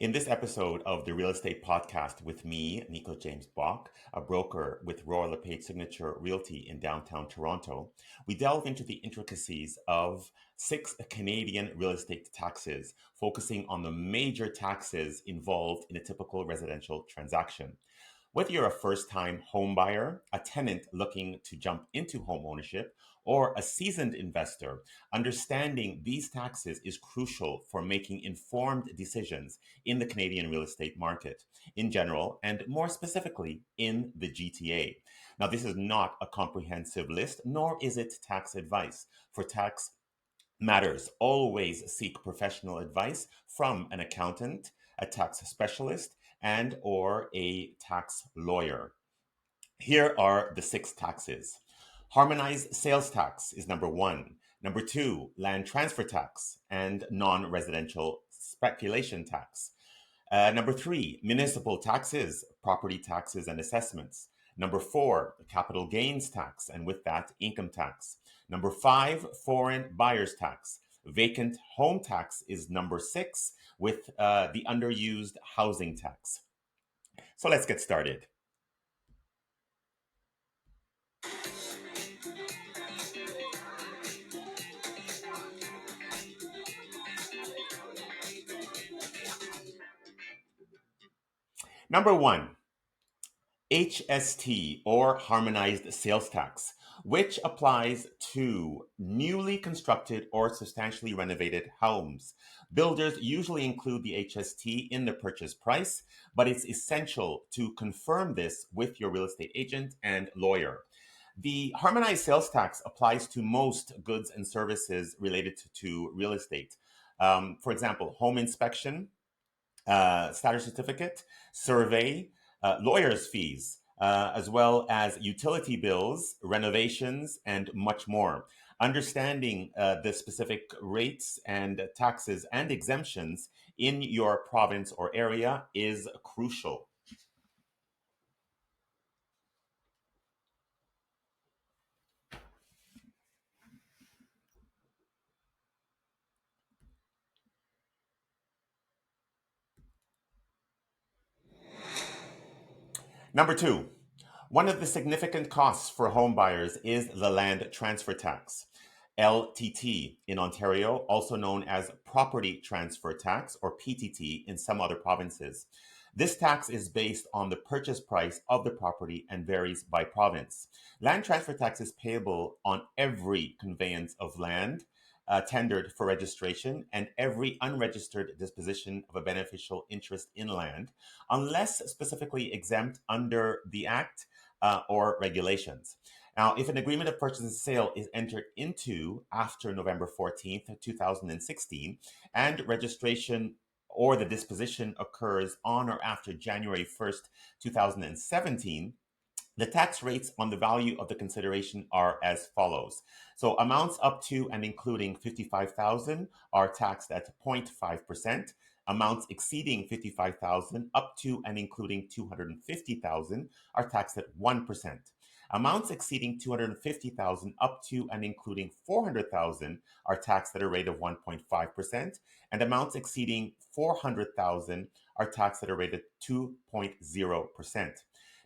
In this episode of the Real Estate Podcast with me, Nico James-Bock, a broker with Royal LePage Signature Realty in downtown Toronto, we delve into the intricacies of 6 Canadian real estate taxes, focusing on the major taxes involved in a typical residential transaction. Whether you're a first time home buyer, a tenant looking to jump into home ownership, or a seasoned investor, understanding these taxes is crucial for making informed decisions in the Canadian real estate market in general, and more specifically in the GTA. Now, this is not a comprehensive list, nor is it tax advice. For tax matters, always seek professional advice from an accountant, a tax specialist, and or a tax lawyer. Here are the 6 taxes. Harmonized sales tax is number 1. Number 2, land transfer tax and non-residential speculation tax. Number 3, municipal taxes, property taxes and assessments. Number 4, capital gains tax, and with that, income tax. Number 5, foreign buyers tax. Vacant home tax is number 6, with the underused housing tax. So let's get started. Number 1, HST, or Harmonized Sales Tax, which applies to newly constructed or substantially renovated homes. Builders usually include the HST in the purchase price, but it's essential to confirm this with your real estate agent and lawyer. The harmonized sales tax applies to most goods and services related to real estate. For example, home inspection, status certificate, survey, lawyer's fees, as well as utility bills, renovations, and much more. Understanding the specific rates and taxes and exemptions in your province or area is crucial. Number 2, one of the significant costs for home buyers is the land transfer tax. LTT in Ontario, also known as property transfer tax or PTT in some other provinces. This tax is based on the purchase price of the property and varies by province. Land transfer tax is payable on every conveyance of land tendered for registration and every unregistered disposition of a beneficial interest in land, unless specifically exempt under the Act or regulations. Now, if an agreement of purchase and sale is entered into after November 14th, 2016, and registration or the disposition occurs on or after January 1st, 2017, the tax rates on the value of the consideration are as follows. So amounts up to and including 55,000 are taxed at 0.5%. Amounts exceeding 55,000 up to and including 250,000 are taxed at 1%. Amounts exceeding 250,000 up to and including 400,000 are taxed at a rate of 1.5%, and amounts exceeding 400,000 are taxed at a rate of 2.0%.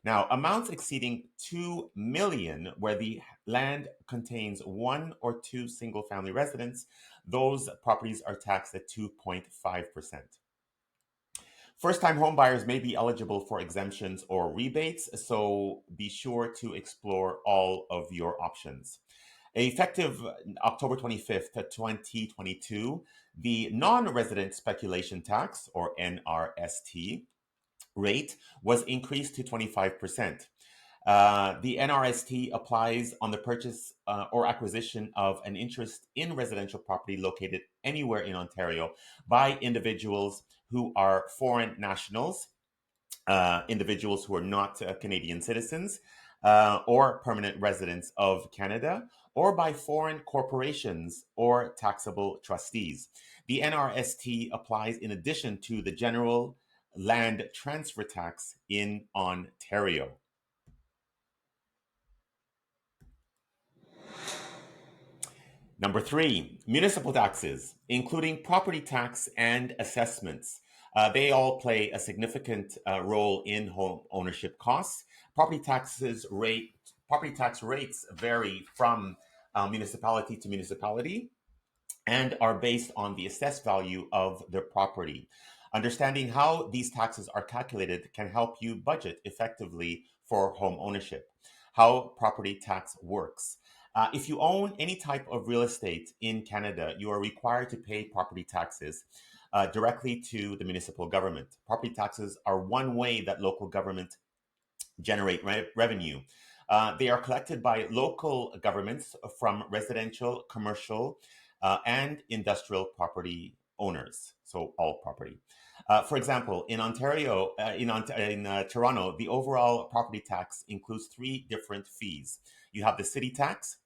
Now, amounts exceeding 2 million, where the land contains 1 or 2 single family residents, those properties are taxed at 2.5%. First time home buyers may be eligible for exemptions or rebates, so be sure to explore all of your options. Effective October 25th, 2022, the non resident speculation tax, or NRST, rate was increased to 25%. The NRST applies on the purchase or acquisition of an interest in residential property located anywhere in Ontario by individuals who are foreign nationals, individuals who are not Canadian citizens, or permanent residents of Canada, or by foreign corporations or taxable trustees. The NRST applies in addition to the general land transfer tax in Ontario. Number 3, municipal taxes, including property tax and assessments. They all play a significant role in home ownership costs. Property tax rates vary from municipality to municipality and are based on the assessed value of the property. Understanding how these taxes are calculated can help you budget effectively for home ownership. How property tax works. If you own any type of real estate in Canada, you are required to pay property taxes directly to the municipal government. Property taxes are one way that local government generate revenue. They are collected by local governments from residential, commercial, and industrial property owners, so all property. For example, in Ontario, in Toronto, the overall property tax includes three different fees. You have the city tax,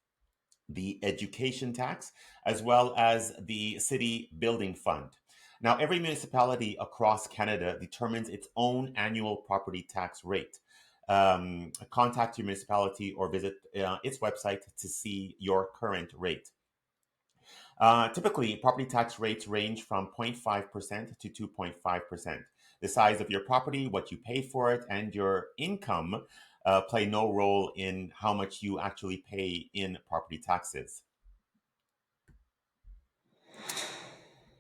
the education tax, as well as the city building fund. Now, every municipality across Canada determines its own annual property tax rate. Contact your municipality or visit its website to see your current rate. Typically, property tax rates range from 0.5% to 2.5%. The size of your property, what you pay for it, and your income play no role in how much you actually pay in property taxes.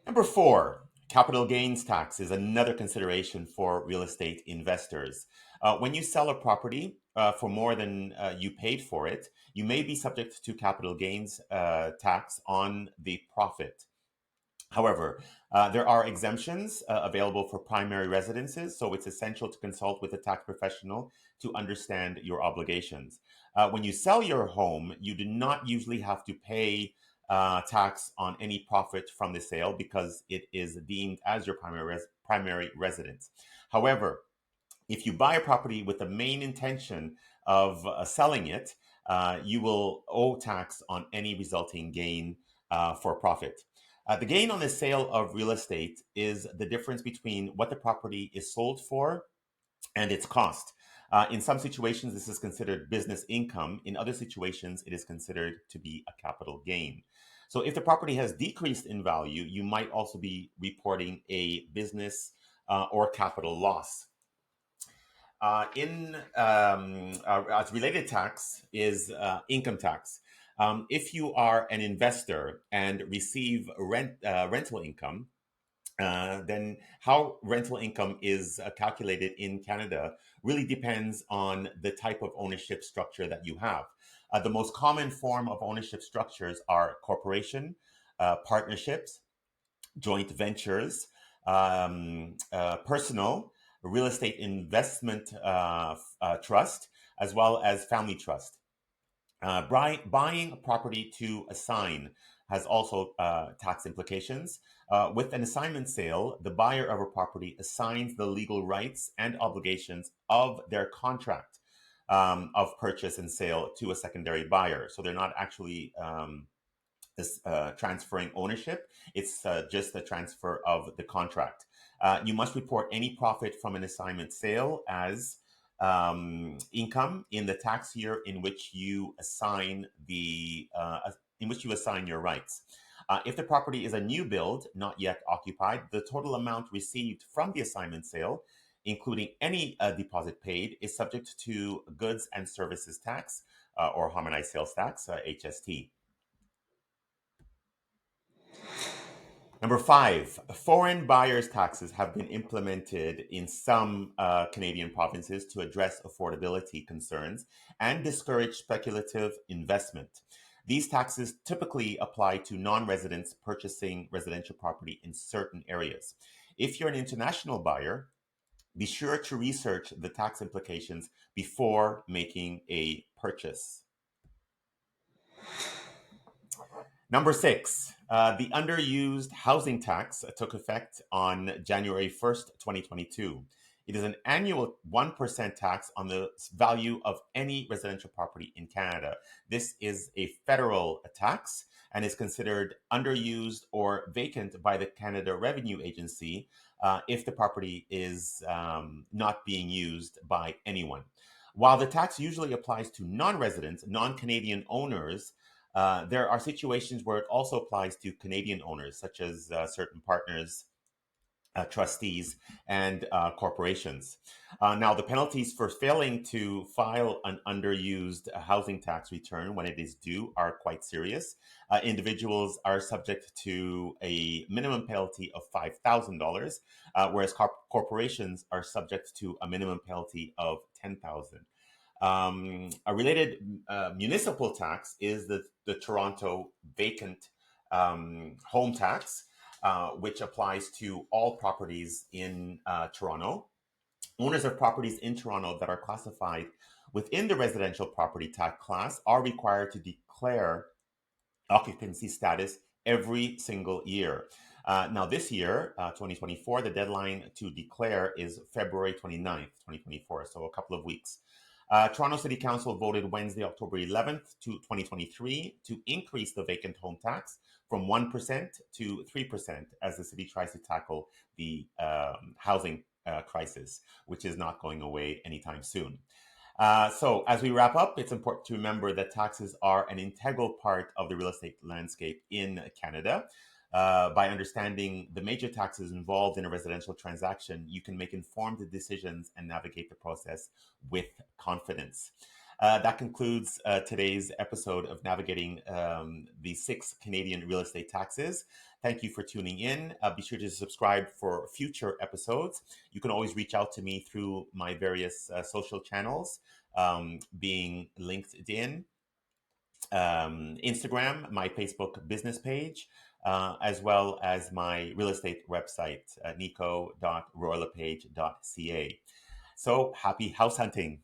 Number four, capital gains tax is another consideration for real estate investors. When you sell a property for more than you paid for it, you may be subject to capital gains tax on the profit. However, there are exemptions available for primary residences, so it's essential to consult with a tax professional to understand your obligations. When you sell your home, you do not usually have to pay tax on any profit from the sale because it is deemed as your primary residence. However, if you buy a property with the main intention of selling it, you will owe tax on any resulting gain for profit. The gain on the sale of real estate is the difference between what the property is sold for and its cost. In some situations, this is considered business income. In other situations, it is considered to be a capital gain. So, if the property has decreased in value, you might also be reporting a business or capital loss. In As related tax is income tax. If you are an investor and receive rental income, then how rental income is calculated in Canada really depends on the type of ownership structure that you have. The most common form of ownership structures are corporation, partnerships, joint ventures, personal, real estate investment trust, as well as family trust. Buying a property to assign has also tax implications. With an assignment sale, the buyer of a property assigns the legal rights and obligations of their contract of purchase and sale to a secondary buyer. So they're not actually transferring ownership. It's just the transfer of the contract. You must report any profit from an assignment sale as income in the tax year in which you assign your rights. If the property is a new build, not yet occupied, the total amount received from the assignment sale, including any deposit paid, is subject to goods and services tax or harmonized sales tax, HST. Number five, foreign buyers taxes have been implemented in some Canadian provinces to address affordability concerns and discourage speculative investment. These taxes typically apply to non residents purchasing residential property in certain areas. If you're an international buyer, be sure to research the tax implications before making a purchase. Number six, the underused housing tax took effect on January 1st, 2022. It is an annual 1% tax on the value of any residential property in Canada. This is a federal tax and is considered underused or vacant by the Canada Revenue Agency if the property is not being used by anyone. While the tax usually applies to non residents, non Canadian owners, there are situations where it also applies to Canadian owners, such as certain partners trustees, and corporations. Now, the penalties for failing to file an underused housing tax return when it is due are quite serious. Individuals are subject to a minimum penalty of $5,000, whereas corporations are subject to a minimum penalty of $10,000. A related municipal tax is the Toronto vacant home tax, which applies to all properties in Toronto. Owners of properties in Toronto that are classified within the residential property tax class are required to declare occupancy status every single year. Now, this year, 2024, the deadline to declare is February 29th, 2024, so a couple of weeks. Toronto City Council voted Wednesday, October 11th, 2023, to increase the vacant home tax from 1% to 3% as the city tries to tackle the housing crisis, which is not going away anytime soon. So, as we wrap up, it's important to remember that taxes are an integral part of the real estate landscape in Canada. By understanding the major taxes involved in a residential transaction, you can make informed decisions and navigate the process with confidence. That concludes today's episode of Navigating the 6 Canadian Real Estate Taxes. Thank you for tuning in. Be sure to subscribe for future episodes. You can always reach out to me through my various social channels, being LinkedIn, Instagram, my Facebook business page, as well as my real estate website, nico.royallepage.ca. So happy house hunting.